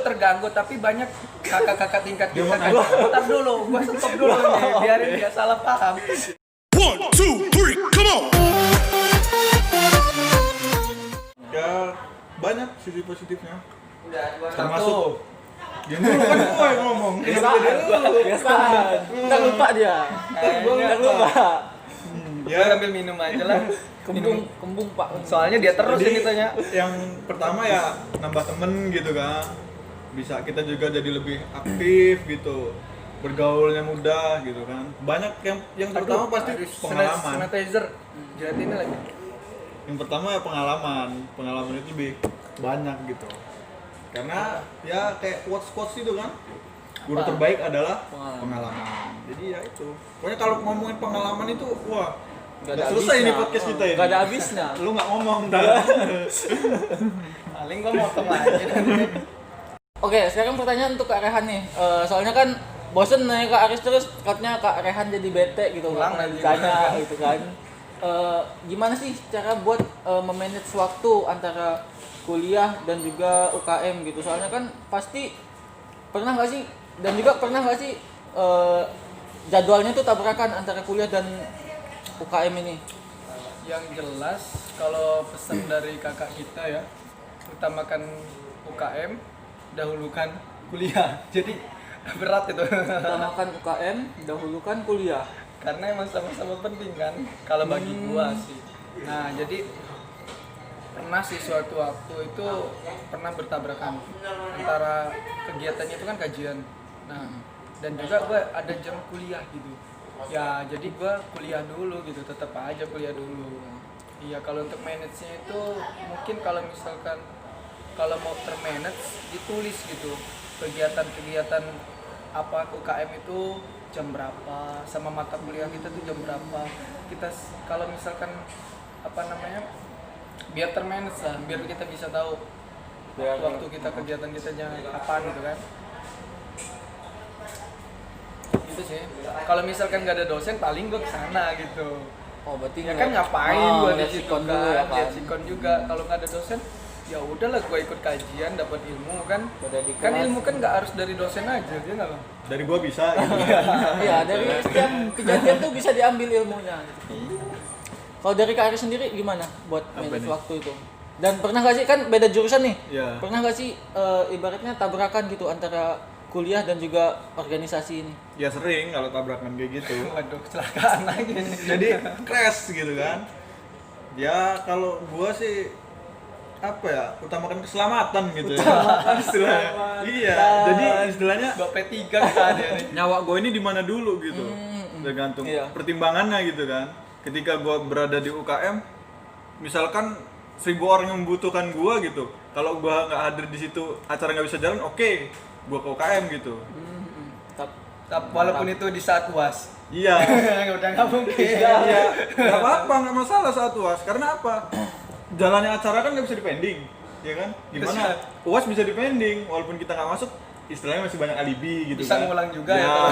terganggu, tapi banyak kakak-kakak tingkat kita kan. Bentar dulu, gua stop dulu nih, biarin dia salah paham. 1, 2, 3, come on! Ya banyak sisi positifnya. Udah, Termasuk yang dulu kan gue yang ngomong. Biasaan. Ntar lupa dia. Ntar lupa. Ya ambil minum aja lah. Kembung Pak. Soalnya dia terus Jadi, ini tanya. yang pertama ya nambah temen gitu kan. Bisa kita juga jadi lebih aktif gitu. Bergaulnya mudah gitu kan. Banyak yang pertama pasti pengalaman. Sanitizer. Jelatinnya lagi. Yang pertama ya pengalaman itu lebih banyak gitu. Karena ya kayak quotes itu kan. Guru terbaik adalah pengalaman. Jadi ya itu. Pokoknya kalau ngomongin pengalaman itu wah, nggak selesai ini podcast kita ini. Gak ada habisnya. Lu nggak ngomong dah. Paling gua motong aja nanti. Oke, sekarang pertanyaan untuk Kak Rehan nih. Soalnya kan bosen nih Kak Aris terus, katanya Kak Rehan jadi bete gitu. Ulang lagi. Ditanya gitu kan. Gimana sih cara buat memanage waktu antara kuliah dan juga UKM gitu? Soalnya kan pasti pernah nggak sih, dan juga pernah nggak sih jadwalnya tuh tabrakan antara kuliah dan UKM ini? Yang jelas kalau pesan dari kakak kita ya, utamakan UKM, dahulukan kuliah. Jadi berat itu. Utamakan UKM, dahulukan kuliah. Karena emang sama-sama penting kan kalau bagi gua sih. Nah, jadi pernah sih suatu waktu itu pernah bertabrakan antara kegiatannya itu kan kajian. Nah, dan juga gua ada jam kuliah gitu. Ya, jadi gua kuliah dulu gitu, tetap aja kuliah dulu. Iya, kalau untuk manage-nya itu mungkin kalau misalkan kalau mau termanage ditulis gitu. Kegiatan-kegiatan apa UKM itu jam berapa, sama mata kuliah kita tuh jam berapa. Kita kalau misalkan apa namanya? Biar termanage lah, biar kita bisa tahu waktu kita kegiatan kita kapan gitu kan. Gitu sih. Kalau misalkan nggak ada dosen paling gue kesana gitu. Oh, berarti Ya kan ngapain gue di lihat situ sikon dulu ya kan, lihat kan. sikon juga. Kalau nggak ada dosen, ya udahlah gue ikut kajian, dapat ilmu kan. Udah di Kan kelas. ilmu kan nggak harus dari dosen aja, dia nggak bang? Dari gua bisa gitu. Iya, dari setiap kejadian tuh bisa diambil ilmunya. Gitu. Kalau dari Kak Aris sendiri gimana buat Apa manage nih? waktu itu? Dan pernah nggak sih, kan beda jurusan nih? Iya. Pernah nggak sih ibaratnya tabrakan gitu antara kuliah dan juga organisasi ini? Ya sering kalau tabrakan kayak gitu. Waduh, kecelakaan lagi. Jadi crash gitu kan. Ya kalau gua sih apa ya, utamakan keselamatan gitu ya. Istilahnya. Iya, jadi istilahnya Bawa P3 kita dia nih. nyawa gue ini di mana dulu gitu. Tergantung Iya. pertimbangannya gitu kan. Ketika gue berada di UKM, misalkan 1000 orang yang membutuhkan gue gitu. Kalau gue nggak hadir di situ, acara nggak bisa jalan, oke, gue ke UKM gitu. Walaupun itu di saat UAS. Iya. Udah nggak mungkin. Iya, nggak apa-apa, nggak masalah saat UAS. Karena apa? Jalannya acara kan nggak bisa dipending, ya kan? Gimana? UAS bisa dipending, walaupun kita nggak masuk, istilahnya masih banyak alibi gitu Bisa kan. ngulang juga ya.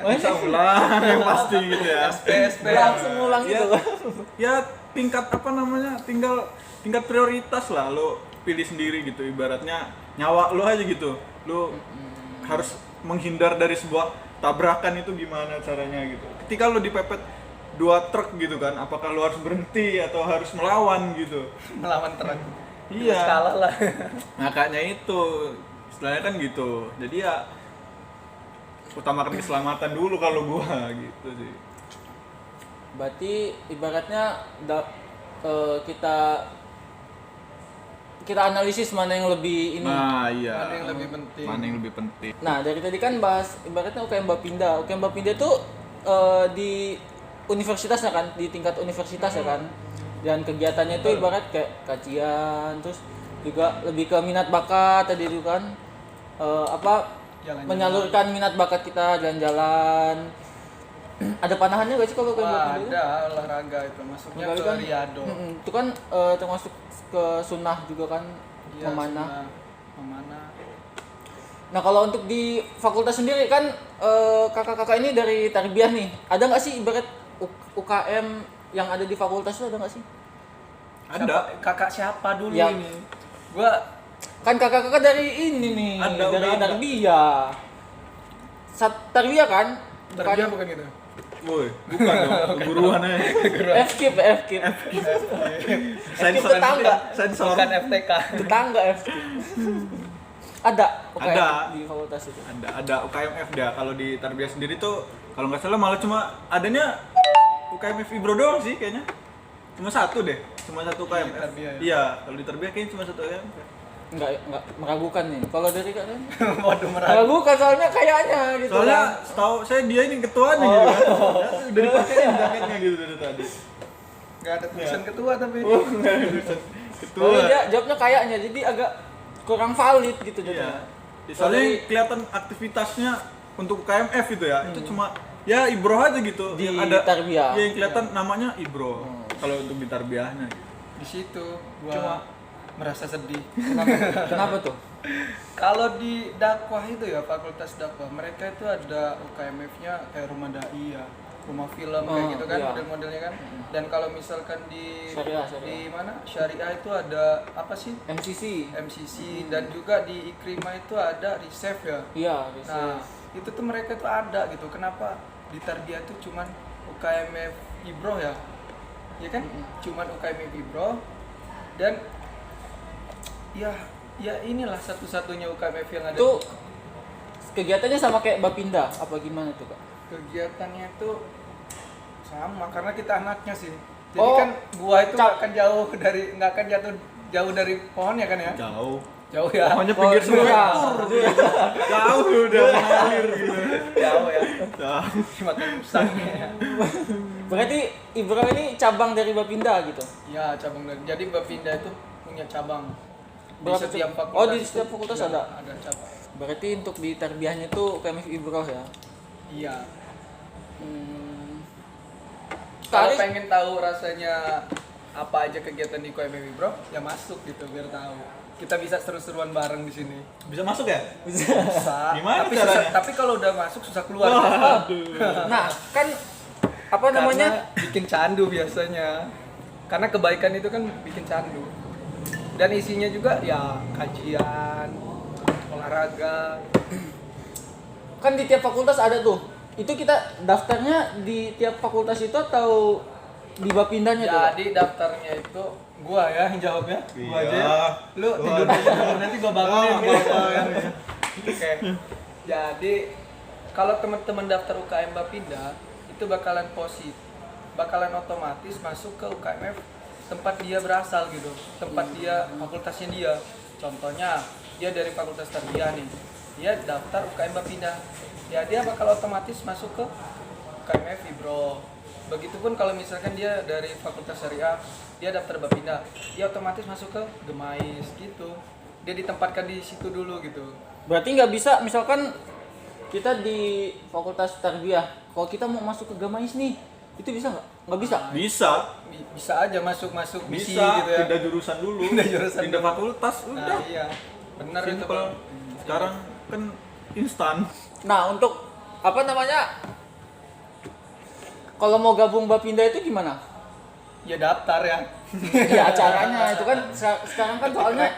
Bisa ngulang, yang pasti gitu ya. SP. Langsung ngulang Ya, gitu. ya tingkat apa namanya? Tingkat prioritas lah lo pilih sendiri gitu. Ibaratnya nyawa lo aja gitu. Lo harus menghindar dari sebuah tabrakan itu gimana caranya gitu. Ketika lo dipepet 2 truk gitu kan, apakah lo harus berhenti atau harus melawan gitu? Melawan truk. Iya. Kalah lah. Makanya itu istilahnya kan gitu. Jadi ya utamakan keselamatan dulu kalau gua gitu sih. Berarti ibaratnya kita analisis mana yang lebih ini. Nah, iya. Mana yang lebih penting? Mana yang lebih penting? Nah, dari tadi kan bahas ibaratnya UKM Bapinda. UKM Bapinda tuh di universitasnya kan, di tingkat universitas ya kan. Dan kegiatannya itu ibarat kayak kajian, terus juga lebih ke minat bakat tadi itu kan. Jalan-jalan. Menyalurkan minat bakat kita, jalan-jalan. Ada panahannya gak sih kalau UKM Wah, Bapinda itu? ada olahraga itu, masuknya Kali ke kan, Riado. itu kan termasuk ke sunnah juga kan, Iya, memanah. memanah. Nah kalau untuk di fakultas sendiri kan kakak-kakak ini dari tarbiyah nih, ada nggak sih ibarat UKM yang ada di fakultas itu, ada nggak sih? Ada. Kakak siapa dulu Yang- ini? Gua Kan kakak-kakak dari ini nih, Ada, dari udah ada. tarbiyah. Tarbiyah kan? Tarbiyah bukan gitu. Woi, bukan dong, keguruan aja. FKIP. Saya FKIP tetangga. Bukan FTK. Tetangga FKIP. Ada UKM Ada. di fakultas itu. Ada UKM FD. Kalau di tarbiyah sendiri tuh kalau nggak salah malah cuma adanya UKM Ibro doang sih kayaknya. Cuma satu deh, cuma satu UKM. Di tarbiyah ya? Iya, kalau di tarbiyah kayaknya cuma satu UKM. Enggak meragukan nih. Kalau dari kalian? Waduh meragu. Meragukan soalnya kayaknya gitu. Soalnya kan. setahu saya dia ini ketuanya gitu kan. Udah dipakein jaketnya gitu dari tadi. Gak ada tulisan ketua tapi. Nggak ada tulisan ketua. Oh, dia jawabnya kayaknya jadi agak kurang valid gitu Iya. jadinya. Soalnya kelihatan aktivitasnya untuk UKMF itu ya. Itu cuma ya Ibro aja gitu. Di Yang ada tarbiyah. ya, yang kelihatan namanya Ibro. Kalau untuk di tarbiyahnya gitu. Di situ gua Cuma merasa sedih. Kenapa tuh? Kalau di dakwah itu ya fakultas dakwah, mereka itu ada UKMF-nya kayak rumah dai ya, rumah film kayak Oh, gitu kan iya. model-modelnya kan. Dan kalau misalkan di Syariah. di mana syariah itu ada apa sih? MCC. MCC dan juga di Ikrimah itu ada Resef ya. Iya, Nah, bisa. itu tuh mereka tuh ada gitu. Kenapa di tarbiyah tuh cuman UKMF Ibro ya? Ya kan? Cuman UKMF Ibro dan ya inilah satu-satunya UKMF yang ada. Itu kegiatannya sama kayak Bapinda apa gimana tuh, Kak? Kegiatannya itu sama karena kita anaknya sih. Jadi Oh, kan gua itu nggak akan jatuh jauh dari pohon ya kan ya? Jauh. Jauh ya. Pokoknya pinggir sungai. Iya. Jauh udah mengalir gitu. Jauh ya. Jauh. Makan musangnya. Berarti Ibro ini cabang dari Bapinda gitu. Ya, cabang dari. Jadi Bapinda itu punya cabang. Berapa Di setiap cabang? fakultas. Oh, di setiap fakultas ya, ada? Ada cabang. Berarti untuk di tarbiyahnya tuh KMF Ibro ya. Iya. Hmm. Kalau Karis- pengen tahu rasanya apa aja kegiatan di KMF Bro, ya masuk gitu biar tahu. Kita bisa seru-seruan bareng di sini. Bisa masuk ya? Bisa. Gimana tapi caranya? tapi kalau udah masuk susah keluar. Waduh. Nah, kan apa namanya? Karena bikin candu biasanya. Karena kebaikan itu kan bikin candu. Dan isinya juga ya kajian, olahraga. Kan di tiap fakultas ada tuh. Itu kita daftarnya di tiap fakultas itu atau di Bapindanya tuh? Kak? Jadi daftarnya itu gua ya yang jawabnya. Gua aja. Iya. Lu tidur aja dulu, nanti gua bangunin Oh, gitu. apa-apa. Oke. Jadi kalau teman-teman daftar UKM Bapinda itu bakalan otomatis masuk ke UKMF tempat dia berasal gitu. Tempat dia fakultasnya dia. Contohnya dia dari Fakultas Tarbiyah nih. Dia daftar UKM Bapinda. Ya dia bakal otomatis masuk ke UKMF Ibro. Begitupun kalau misalkan dia dari Fakultas Syariah, dia daftar Bapinda, dia otomatis masuk ke Gemais gitu. Dia ditempatkan di situ dulu gitu. Berarti nggak bisa misalkan kita di Fakultas Tarbiyah, kalau kita mau masuk ke Gamais nih, itu bisa nggak? Nggak bisa. Bisa. Bisa aja masuk misi Bisa. gitu ya. Pindah jurusan dulu. Pindah jurusan Pindah dulu. fakultas udah. Nah, iya. Benar itu, Simple. Bang. Sekarang kan instan. Nah, untuk apa namanya? Kalau mau gabung Bapinda itu gimana? Ya daftar ya. Ya acaranya itu kan sekarang kan soalnya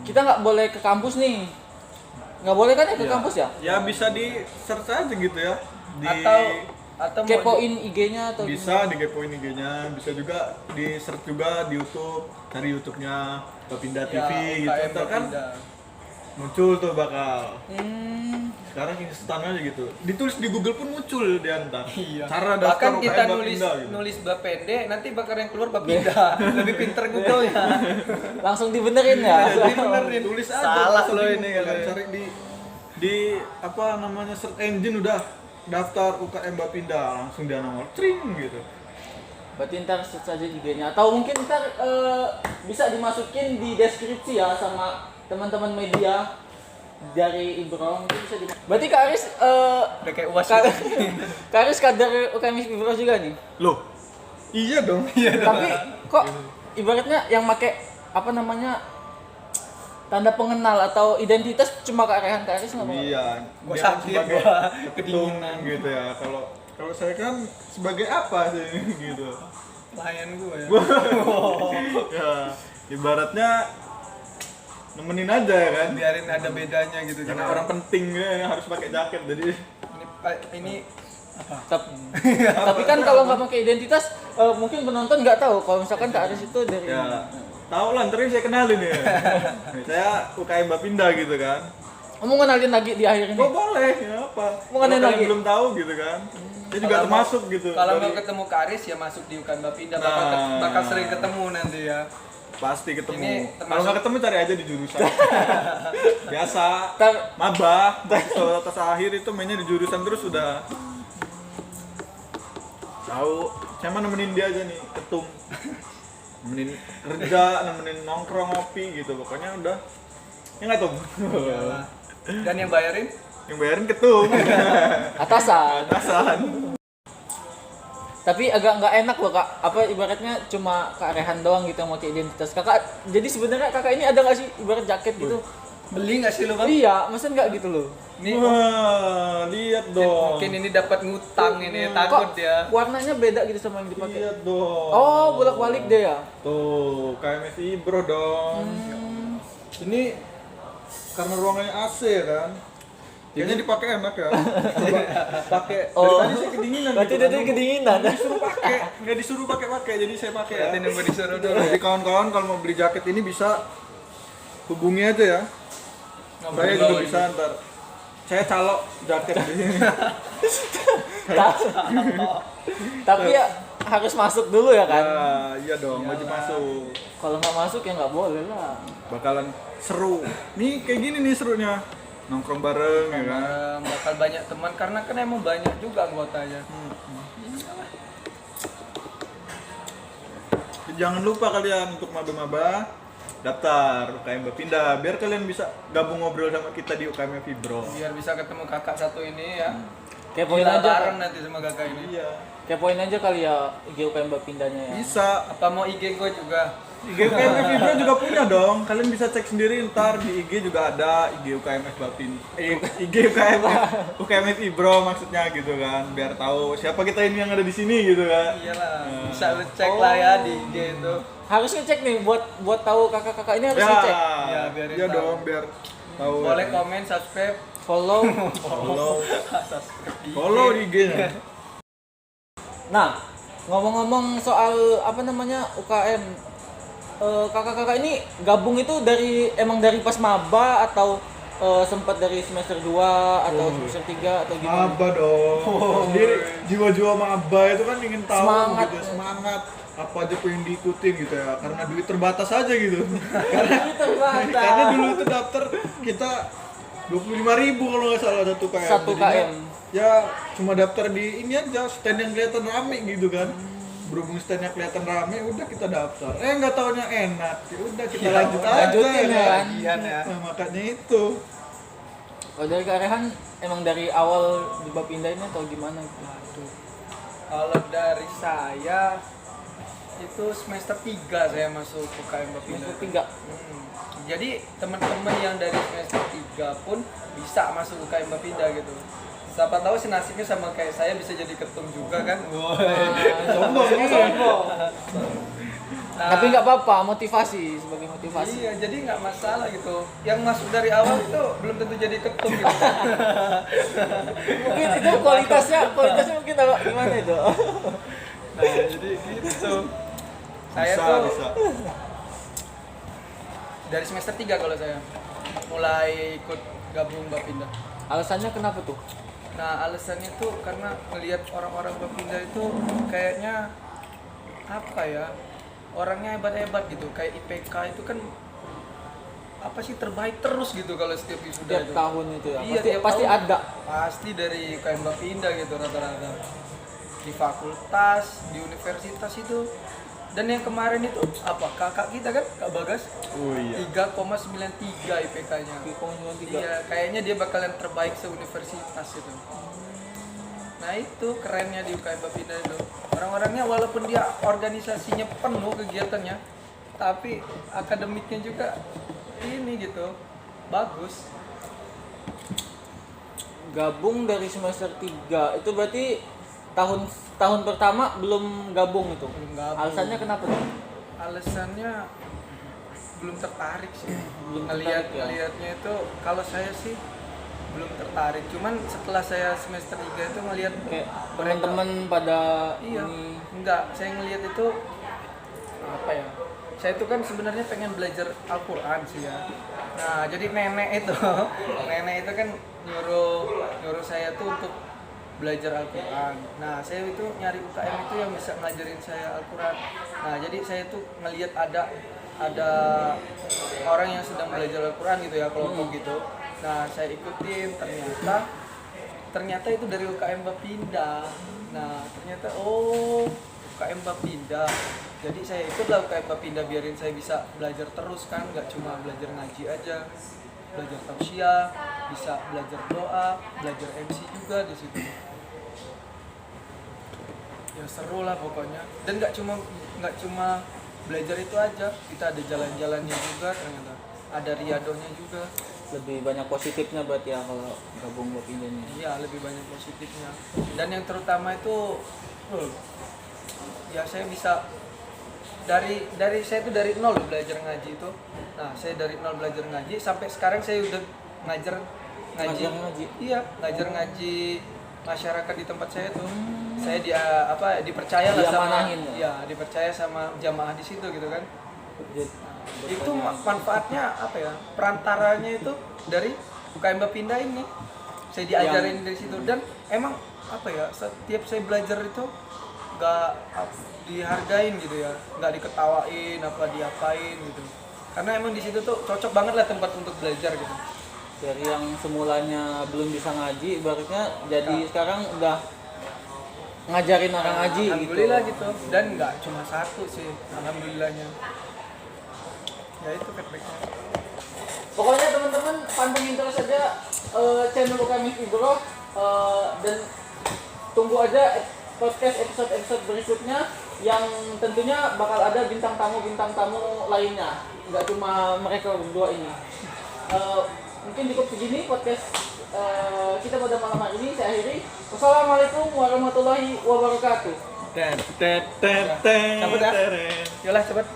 kita nggak boleh ke kampus nih. Nggak boleh kan ya ke Iya. kampus ya? Ya bisa di search aja gitu ya. Di Atau mau Kepoin IG-nya atau bisa dikepoin IG-nya, bisa juga di search juga di YouTube, cari YouTube-nya Bapinda TV gitu. UKM Ntar kan Bapinda. muncul tuh bakal. Hmm, Sekarang instan aja gitu. Ditulis di Google pun muncul dia ntar. Iya. Cara Bahkan daftar kita UKM nulis Bapinda gitu. nulis Bapende, nanti bakal yang keluar Bapinda. Lebih pinter Google ya. langsung dibenerin ya. Jadi benerin. Tulis aja. Salah langsung lo di ini Google, katanya. cari di apa namanya search engine udah daftar UKM Bapinda, langsung dia nongol tring gitu. Berarti ntar search aja IG-nya atau mungkin ntar bisa dimasukin di deskripsi ya sama teman-teman media dari Ibro mungkin bisa Berarti Kak Aris Udah kayak UAS Kak, gitu. Kak Aris kader UKM Ibro juga nih. Loh. Iya dong. Tapi kok ibaratnya yang make apa namanya tanda pengenal atau identitas cuma Kak Rehan, Kak Aris nggak mau? Iya. Gua dia sakit, sebagai gua ketum kedinginan. gitu ya. Kalau saya kan sebagai apa sih gitu. Pelayan gue ya. Ya, ibaratnya nemenin aja ya kan. biarin ada bedanya gitu. Karena orang penting ya harus pakai jaket jadi ini apa? Tapi kan kalau nggak pakai identitas, mungkin penonton nggak tahu kalau misalkan Kak Aris itu dari ya tahu lah, ntar saya kenalin ya. Nih, saya UKM Bapinda gitu kan. Mau kenalin lagi di akhir ini. Oh boleh, ya apa? Mau Kalau kenalin kalian lagi? belum tahu gitu kan. Saya juga Kalau termasuk gitu. Kalau mau Dari- ketemu Karis ya masuk di UKM Bapinda, Nah. bakal sering ketemu nanti ya. pasti ketemu. Ini Kalau termasuk- nggak ketemu cari aja di jurusan. Biasa. Ntar- Maba, atas akhir itu mainnya di jurusan terus udah. Tahu, saya mah nemenin dia aja nih, ketum. Nemenin kerja, nemenin nongkrong ngopi gitu, pokoknya udah. Ya nggak tuh. Iyalah. Dan yang bayarin Yang bayarin ketum. atasan. Atasan. Tapi agak nggak enak loh Kak. Apa ibaratnya cuma Kak Rehan doang gitu yang pakai identitas. Kakak, jadi sebenarnya Kakak ini ada nggak sih ibarat jaket gitu? beli nggak sih lu bang? Iya, masa nggak gitu loh? Nih Wah, lihat dong. mungkin ini dapat ngutang ini takut Kok dia. warnanya beda gitu sama yang dipakai? Lihat dong. Oh, bolak-balik deh ya. Tuh, KMSI Bro dong. Ini karena ruangannya AC ya kan. Kayaknya dipakai enak ya. Coba pakai. Oh. Dari tadi saya kedinginan. Berarti gitu dia kan. tuh kedinginan. Disuruh pakai, nggak disuruh pakai, jadi saya pakai ya. Berarti nunggu disuruh dulu. Jadi kawan-kawan kalau mau beli jaket ini bisa hubungi aja ya. Saya juga bisa ntar. Saya calok jaket di sini. Tapi ya harus masuk dulu ya kan. Ya, iya dong, wajib masuk. Kalau nggak masuk ya nggak boleh lah. Bakalan seru. Nih kayak gini nih serunya. Nongkrong bareng ya kan. Bakal banyak teman karena kan emang banyak juga anggotanya. Jangan lupa kalian untuk maba-maba daftar UKM Bapinda biar kalian bisa gabung ngobrol sama kita di UKM Fibro. Biar bisa ketemu kakak satu ini ya. Kepoin Gila aja. bareng nanti sama kakak ini. Iya. Kepoin aja kali ya IG UKM Bapindanya ya. Bisa. Apa mau IG gue juga? IG UKM Fibro juga punya dong. Kalian bisa cek sendiri ntar di IG juga ada IG UKM Bapin. IG UKM Fibro maksudnya gitu kan. Biar tahu siapa kita ini yang ada di sini gitu kan. Iyalah, bisa lu cek lah ya di IG itu. Harus ngecek nih buat tahu kakak-kakak ini harus Ya, ngecek. Ya, biarin ya tahu. dong biar tahu. Boleh komen, subscribe. Follow. Follow di IG-nya. Nah, ngomong-ngomong soal apa namanya UKM, kakak-kakak ini gabung itu emang dari pas maba atau sempat dari semester 2 atau semester 3 atau gimana? Maba dong. Sendiri jiwa-jiwa maba itu kan ingin tahu Semangat. gitu, semangat apa aja pengen diikutin gitu ya. Karena duit terbatas aja gitu. Karena dulu itu daftar kita 25.000 kalau nggak salah satu KM. Satu Jadinya, KM. Ya cuma daftar di ini aja stand yang kelihatan rame gitu kan. Berhubung standnya kelihatan rame, udah kita daftar. Nggak taunya enak, ya udah kita lanjut aja. lanjutin ya kan. Iya ya. Nah, makanya itu. Kalau dari Kak Rehan emang dari awal di Bapinda ini atau gimana gitu? Waduh. Kalau dari saya itu semester 3 saya masuk UKM Bapinda. Semester 3. Jadi teman-teman yang dari semester 3 pun bisa masuk UKM Bapinda gitu. Siapa tahu sih nasibnya sama kayak saya bisa jadi ketum juga kan. Sombong, sombong. Nah, Tapi nggak apa-apa, motivasi sebagai motivasi. iya, jadi nggak masalah gitu. Yang masuk dari awal itu belum tentu jadi ketum gitu. Mungkin itu kualitasnya mungkin agak gimana itu? Nah, jadi gitu. Saya Bisa, tuh bisa. dari semester 3 kalau saya mulai ikut gabung Bapinda. Alasannya kenapa tuh? Nah, alasannya tuh karena ngelihat orang-orang Bapinda itu kayaknya apa ya? Orangnya hebat-hebat gitu. Kayak IPK itu kan apa sih terbaik terus gitu kalau setiap wisuda Tiap itu. tahun itu ya. Iya, Pasti tiap pasti tahun. ada. Pasti dari UKM Bapinda gitu rata-rata. Di fakultas, di universitas itu. Dan yang kemarin itu apa? Kakak kita kan, Kak Bagas. Oh iya. 3,93 IPK-nya. 3,93. Iya, kayaknya dia bakalan terbaik se-universitas itu. Nah itu kerennya di UKM Bapinda itu. Orang-orangnya walaupun dia organisasinya penuh kegiatannya, tapi akademiknya juga ini gitu, bagus. Gabung dari semester 3 itu berarti tahun pertama belum gabung itu. Belum gabung. Alasannya kenapa tuh? Alasannya belum tertarik sih. Belum tertarik, ya? Ngelihatnya itu kalau saya sih belum tertarik. Cuman setelah saya semester 3 itu ngelihat Kayak teman-teman pada iya, ini enggak, saya ngelihat itu apa ya? Saya itu kan sebenarnya pengen belajar Al-Qur'an sih ya. Nah, jadi nenek itu nenek itu kan nyuruh saya tuh untuk belajar Al-Qur'an. Nah, saya itu nyari UKM itu yang bisa ngajarin saya Al-Qur'an. Nah, jadi saya tuh ngelihat ada orang yang sedang belajar Al-Qur'an gitu ya, kelompok gitu. Nah, saya ikutin, ternyata itu dari UKM Bapinda. Nah, ternyata UKM Bapinda. Jadi saya ikutlah UKM Bapinda biarin saya bisa belajar terus kan, nggak cuma belajar ngaji aja, belajar tausiah, bisa belajar doa, belajar MC juga di situ. Ya seru lah pokoknya. Dan nggak cuma belajar itu aja, kita ada jalan-jalannya juga ternyata, ada riadohnya juga. lebih banyak positifnya berarti ya kalau gabung buat ini. Iya, lebih banyak positifnya. Dan yang terutama itu ya saya bisa dari saya itu dari nol belajar ngaji itu. Nah, saya dari nol belajar ngaji sampai sekarang saya udah ngajar ngaji. Iya, ngajar ngaji masyarakat di tempat saya tuh. Saya dipercaya lah sama dipercaya sama jamaah di situ gitu kan. Itu manfaatnya apa ya? Perantaranya itu dari UKM Bapinda ini. Saya diajarin dari situ dan emang apa ya? Setiap saya belajar itu nggak dihargain gitu ya, nggak diketawain apa diapain gitu. Karena emang di situ tuh cocok banget lah tempat untuk belajar gitu. Dari yang semulanya belum bisa ngaji, ibaratnya jadi sekarang udah ngajarin orang ngaji gitu. Alhamdulillah gitu. Dan nggak cuma satu sih, alhamdulillahnya. Ya itu feedbacknya. Pokoknya teman-teman pantengin terus saja channel UKM Ibro dan tunggu aja podcast episode berikutnya yang tentunya bakal ada bintang tamu lainnya, nggak cuma mereka berdua ini. Mungkin cukup segini podcast kita pada malam hari ini. Saya akhiri. Wassalamualaikum warahmatullahi wabarakatuh. Cabut ya. Yolah cepet.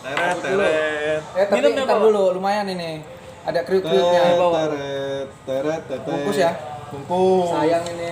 Teret. Tapi ntar dulu, lumayan ini. Ada kriuk-kriuknya. Teret. Bungkus ya. Bungkus. Sayang ini.